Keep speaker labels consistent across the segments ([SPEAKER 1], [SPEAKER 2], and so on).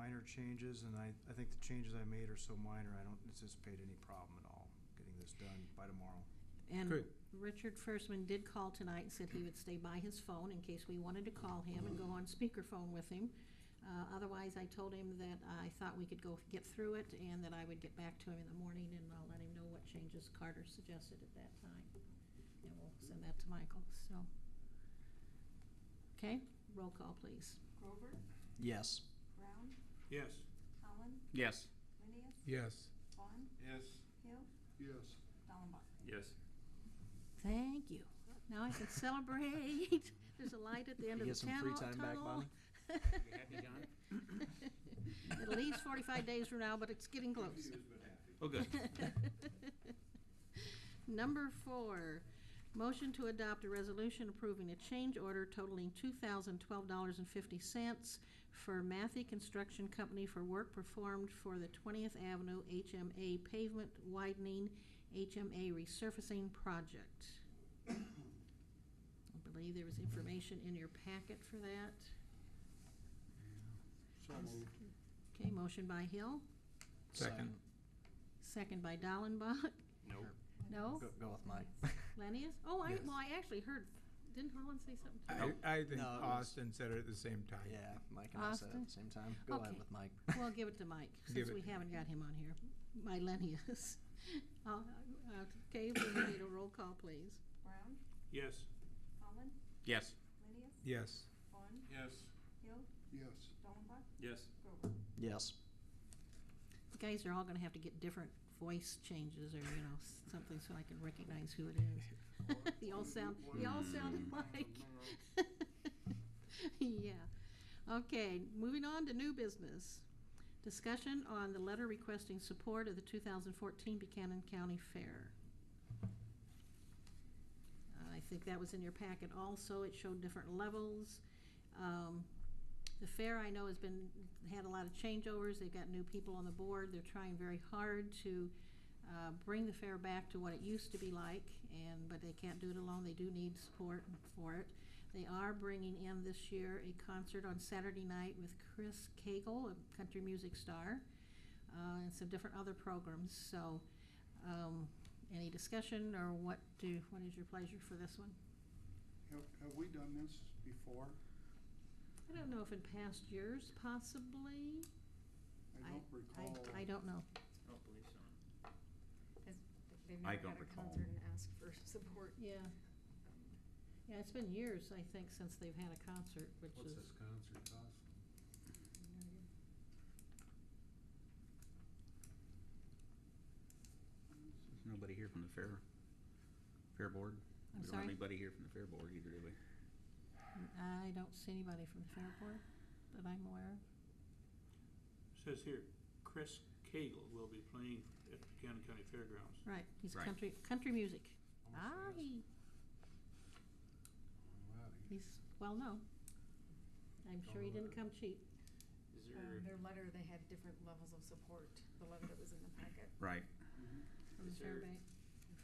[SPEAKER 1] minor changes, and I think the changes I made are so minor, I don't anticipate any problem at all getting this done by tomorrow.
[SPEAKER 2] And
[SPEAKER 3] Good.
[SPEAKER 2] Richard Firstman did call tonight and said he would stay by his phone in case we wanted to call him and go on speakerphone with him. Otherwise, I told him that I thought we could get through it and that I would get back to him in the morning, and I'll let him know what changes Carter suggested at that time. And we'll send that to Michael, so. Okay, roll call, please.
[SPEAKER 4] Grover,
[SPEAKER 5] Yes.
[SPEAKER 4] Brown,
[SPEAKER 6] Yes.
[SPEAKER 4] Holland,
[SPEAKER 3] Yes.
[SPEAKER 4] Linius,
[SPEAKER 3] Yes.
[SPEAKER 4] Vaughn,
[SPEAKER 6] Yes.
[SPEAKER 4] Hill,
[SPEAKER 6] Yes.
[SPEAKER 4] Dallenbach.
[SPEAKER 6] Yes.
[SPEAKER 2] Thank you. Now I can celebrate. There's a light at the end
[SPEAKER 5] You
[SPEAKER 2] of the
[SPEAKER 5] get some free
[SPEAKER 2] tunnel.
[SPEAKER 5] time back, Bonnie?
[SPEAKER 3] You happy, John?
[SPEAKER 2] At least 45 days from now, but it's getting close.
[SPEAKER 3] Oh, good.
[SPEAKER 2] Number 4, motion to adopt a resolution approving a change order totaling $2,012.50 for Matthew Construction Company for work performed for the 20th Avenue HMA pavement widening HMA resurfacing project. I believe there was information in your packet for that.
[SPEAKER 6] So moved.
[SPEAKER 2] Okay, motion by Hill,
[SPEAKER 3] Second.
[SPEAKER 2] second by Dallenbach.
[SPEAKER 6] Nope.
[SPEAKER 2] No?
[SPEAKER 5] Go with Mike.
[SPEAKER 2] Lennius? Oh,
[SPEAKER 3] Yes.
[SPEAKER 2] well, I actually heard, didn't Holland say something?
[SPEAKER 3] I think
[SPEAKER 5] No, it was-
[SPEAKER 3] Austin said it at the same time.
[SPEAKER 5] Yeah, Mike and I said it at
[SPEAKER 2] Austin?
[SPEAKER 5] the same time. Go
[SPEAKER 2] Okay.
[SPEAKER 5] ahead with Mike.
[SPEAKER 2] Well, give it to Mike,
[SPEAKER 3] Give
[SPEAKER 2] since
[SPEAKER 3] it.
[SPEAKER 2] we haven't got him on here. My Lennius. Okay, we need a roll call, please.
[SPEAKER 4] Brown,
[SPEAKER 6] Yes.
[SPEAKER 4] Holland,
[SPEAKER 3] Yes.
[SPEAKER 4] Linius,
[SPEAKER 3] Yes.
[SPEAKER 4] Vaughn,
[SPEAKER 6] Yes.
[SPEAKER 4] Hill,
[SPEAKER 6] Yes.
[SPEAKER 4] Dallenbach,
[SPEAKER 6] Yes.
[SPEAKER 4] Grover.
[SPEAKER 5] Yes.
[SPEAKER 2] You guys are all going to have to get different voice changes or, something so I can recognize who it is. You all sound alike. Yeah. Okay, moving on to new business. Discussion on the letter requesting support of the 2014 Buchanan County Fair. I think that was in your packet also. It showed different levels. The fair, I know, had a lot of changeovers. They've got new people on the board. They're trying very hard to bring the fair back to what it used to be like, but they can't do it alone. They do need support for it. They are bringing in this year a concert on Saturday night with Chris Cagle, a country music star, and some different other programs. So, any discussion, or what is your pleasure for this one?
[SPEAKER 6] Have we done this before?
[SPEAKER 2] I don't know if in past years, possibly.
[SPEAKER 6] I don't recall.
[SPEAKER 2] I don't know.
[SPEAKER 3] I don't believe so.
[SPEAKER 7] They've
[SPEAKER 3] I
[SPEAKER 7] never
[SPEAKER 3] don't
[SPEAKER 7] had a
[SPEAKER 3] recall.
[SPEAKER 7] concert and asked for support.
[SPEAKER 2] Yeah. Yeah, it's been years, I think, since they've had a concert, which
[SPEAKER 8] What's
[SPEAKER 2] is.
[SPEAKER 8] this concert cost?
[SPEAKER 3] There's nobody here from the fair board?
[SPEAKER 2] I'm
[SPEAKER 3] We don't
[SPEAKER 2] sorry?
[SPEAKER 3] have anybody here from the fair board either, do we?
[SPEAKER 2] I don't see anybody from the fair board that I'm aware of.
[SPEAKER 6] Says here, Chris Cagle will be playing at the Buchanan County Fairgrounds.
[SPEAKER 2] Right, he's
[SPEAKER 3] Right.
[SPEAKER 2] country music.
[SPEAKER 8] Almost
[SPEAKER 2] He's well-known. I'm sure he didn't come cheap.
[SPEAKER 6] Is
[SPEAKER 7] Their letter, they had different levels of support, the letter that was in the packet,
[SPEAKER 3] Right.
[SPEAKER 2] From the
[SPEAKER 6] Is
[SPEAKER 2] fair
[SPEAKER 6] there-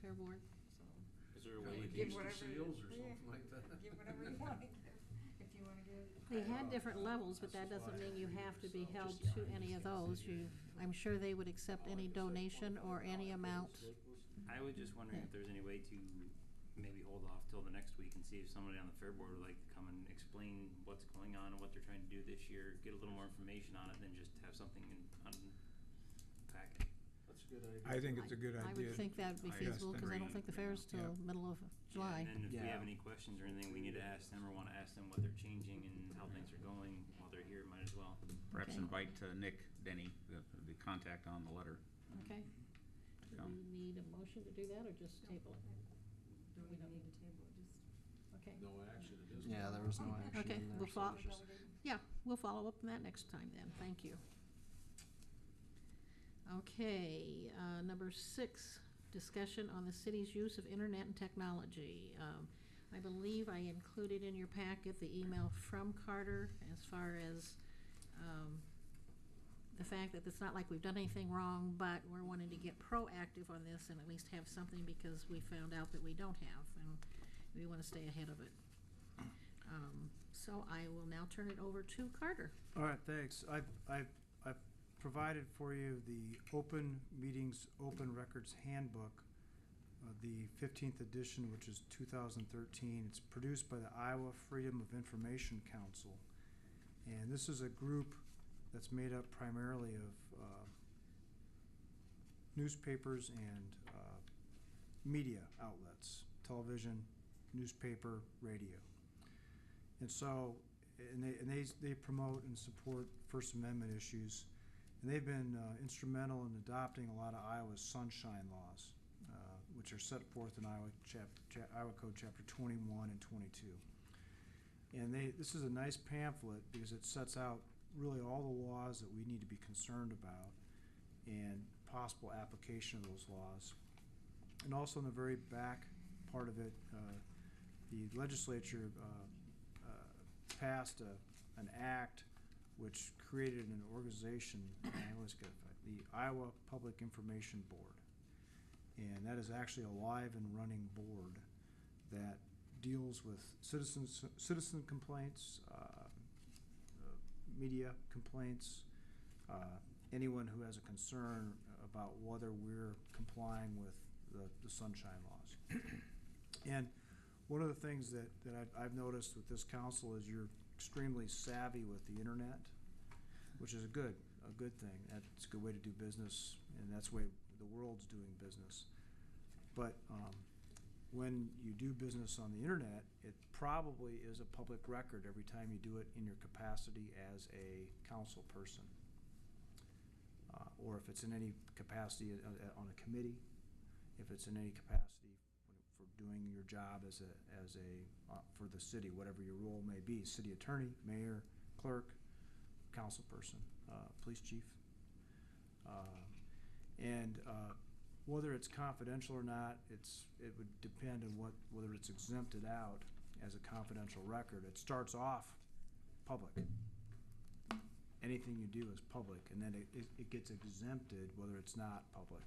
[SPEAKER 2] fair board.
[SPEAKER 7] so.
[SPEAKER 6] is there a
[SPEAKER 8] Kinda
[SPEAKER 6] way?
[SPEAKER 8] like
[SPEAKER 7] Give
[SPEAKER 8] Easter
[SPEAKER 7] whatever-
[SPEAKER 8] seals or
[SPEAKER 7] yeah.
[SPEAKER 8] something like that.
[SPEAKER 7] Give whatever you want to give, if you want to give.
[SPEAKER 2] They had different levels, but that doesn't mean you have to be held to any of those. I'm sure they would accept any donation or any amount.
[SPEAKER 9] I was just wondering if there's any way to maybe hold off till the next week and see if somebody on the fair board would like to come and explain what's going on and what they're trying to do this year, get a little more information on it than just have something on the packet.
[SPEAKER 8] That's a good idea.
[SPEAKER 3] I think it's a good idea.
[SPEAKER 2] I would think that would be
[SPEAKER 3] I
[SPEAKER 2] feasible,
[SPEAKER 3] guess
[SPEAKER 2] because I don't think the fair's till
[SPEAKER 3] Yeah.
[SPEAKER 2] middle of July.
[SPEAKER 9] And then if we
[SPEAKER 5] Yeah.
[SPEAKER 9] have any questions or anything we need to ask them or want to ask them what they're changing and how things are going while they're here, might as well.
[SPEAKER 3] Perhaps
[SPEAKER 2] Okay.
[SPEAKER 3] invite Nick Denny, the contact on the letter.
[SPEAKER 2] Okay. Do
[SPEAKER 3] Yeah.
[SPEAKER 2] we need a motion to do that, or just table it?
[SPEAKER 7] Don't we need to table it, just.
[SPEAKER 2] Okay.
[SPEAKER 8] No action, it is.
[SPEAKER 5] Yeah, there was no action
[SPEAKER 2] Okay,
[SPEAKER 5] in there.
[SPEAKER 2] we'll
[SPEAKER 5] so
[SPEAKER 2] follow,
[SPEAKER 5] it's just-
[SPEAKER 2] yeah, we'll follow up on that next time then. Thank you. Okay, number 6, discussion on the city's use of internet and technology. I believe I included in your packet the email from Carter as far as the fact that it's not like we've done anything wrong, but we're wanting to get proactive on this and at least have something, because we found out that we don't have, and we want to stay ahead of it. So I will now turn it over to Carter.
[SPEAKER 1] All right, thanks. I I've provided for you the Open Meetings, Open Records Handbook, the 15th edition, which is 2013. It's produced by the Iowa Freedom of Information Council. And this is a group that's made up primarily of newspapers and media outlets, television, newspaper, radio. And so, they promote and support First Amendment issues. And they've been instrumental in adopting a lot of Iowa's sunshine laws, which are set forth in Iowa Code Chapter 21 and 22. And this is a nice pamphlet because it sets out really all the laws that we need to be concerned about and possible application of those laws. And also in the very back part of it, the legislature passed an act which created an organization, the Iowa Public Information Board. And that is actually a live and running board that deals with citizen complaints, media complaints, anyone who has a concern about whether we're complying with the sunshine laws. And one of the things that I've noticed with this council is you're extremely savvy with the internet, which is a good thing. That's a good way to do business, and that's the way the world's doing business. But when you do business on the internet, it probably is a public record every time you do it in your capacity as a council person. Or if it's in any capacity on a committee, if it's in any capacity for doing your job for the city, whatever your role may be, city attorney, mayor, clerk, council person, police chief. Whether it's confidential or not, it would depend on whether it's exempted out as a confidential record. It starts off public. Anything you do is public, and then it gets exempted whether it's not public.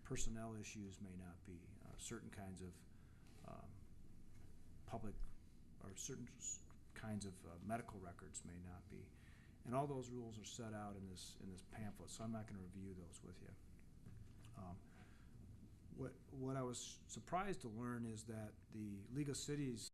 [SPEAKER 1] Personnel issues may not be. Certain kinds of public or certain kinds of medical records may not be. And all those rules are set out in this pamphlet, so I'm not going to review those with you. What I was surprised to learn is that the League of Cities